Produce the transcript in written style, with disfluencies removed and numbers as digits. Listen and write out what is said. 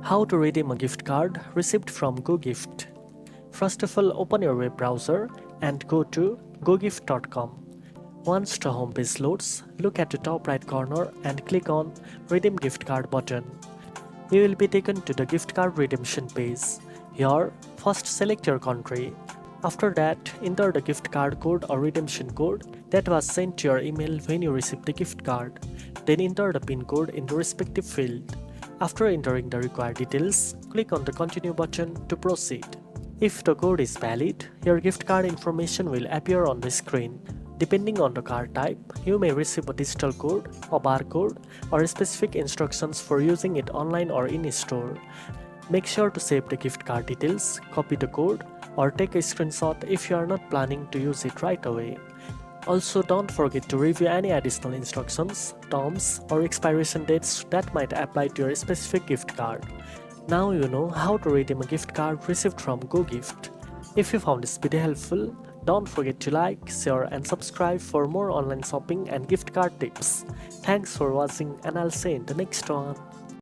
How to redeem a gift card received from GoGift. First of all, open your web browser and go to gogift.com. Once the home page loads, look at the top right corner and click on Redeem Gift Card button. You will be taken to the gift card redemption page. Here, first select your country. After that, enter the gift card code or redemption code that was sent to your email when you received the gift card. Then enter the PIN code in the respective field. After entering the required details, click on the Continue button to proceed. If the code is valid, your gift card information will appear on the screen. Depending on the card type, you may receive a digital code, a barcode, or specific instructions for using it online or in store. Make sure to save the gift card details, copy the code, or take a screenshot if you are not planning to use it right away. Also, don't forget to review any additional instructions, terms, or expiration dates that might apply to your specific gift card. Now you know how to redeem a gift card received from GoGift. If you found this video helpful, don't forget to like, share, and subscribe for more online shopping and gift card tips. Thanks for watching, and I'll see you in the next one.